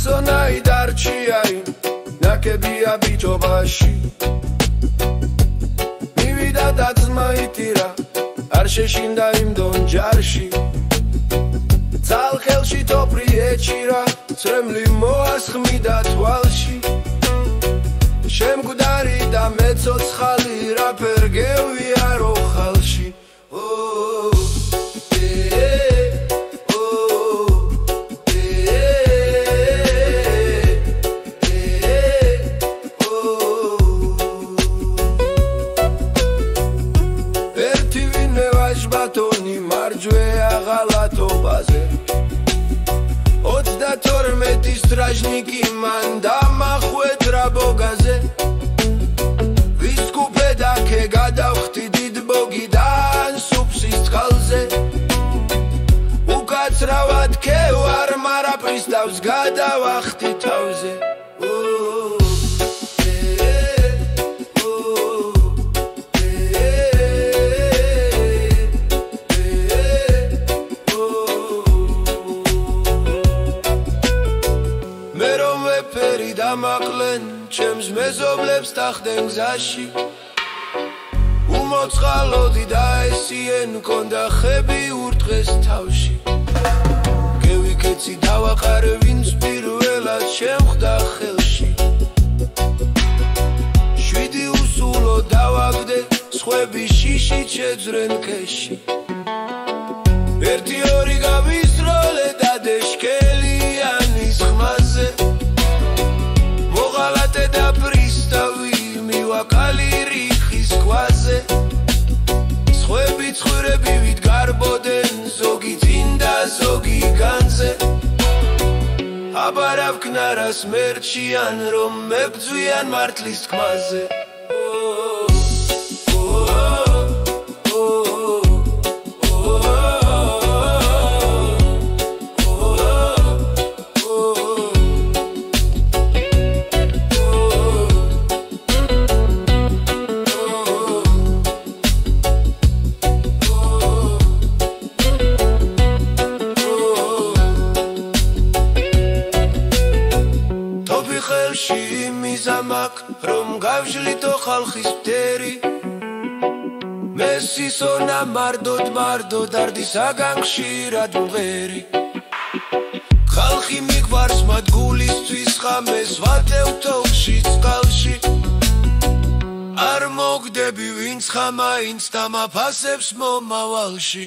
სონაი დარჩიაი ნაკებია ბიჭობაში მივიდა და ძმა იტირა არ შეშინდა იმ დონჯარში ცალხელში თოფრი ეჭირა ცრემლი მოასხმიდა თვალში შემგვდარი და მეცოცხალი რაფერ გევიარო ხალში ბატონი მარჯვე აღალათობაზე 32 სტრაჟნიკი მან დამახვედრა ბოგაზე ვის კუპედაქე გადავხდი დიდ ბოგიდან სუფსის წყალზე უკაცრავად ქევარ მარაფრის დავს გადავახდი თავზე დამაყლენ ჩემს მეზობლებს ტახტენ გზაში უმოწყალოდი და ესიენ მქონდა ხები ურტყეს თავში გევიქეცი დავაყარ ვინც პირველად შემხვდა ხელში 7 უსულო დავაგდე სხვები შიშით შეძრენ ქეში 1-2 გავისროლე და დეშკელიანის ხმაზე და პრისტავი მივაკალი რიხის ქვაზე სხვები ცხვირები ვიდგარბოდენ ზოგი წინ და ზოგი განზე აბარავკნარას მერჩიან რომ მებძვიან მართლის თქმაზე მიზამაკ რომ გავშლითო ხალხის მტერი მესისონა მარდო დარდისაგან ხშირად მღერი ხალხი მიგვარს მათ გულისთვის ხამეს ვატევთო ხშიც წყალში არ მოგდები ვინც ხამაინც დამაფასებს მომავალში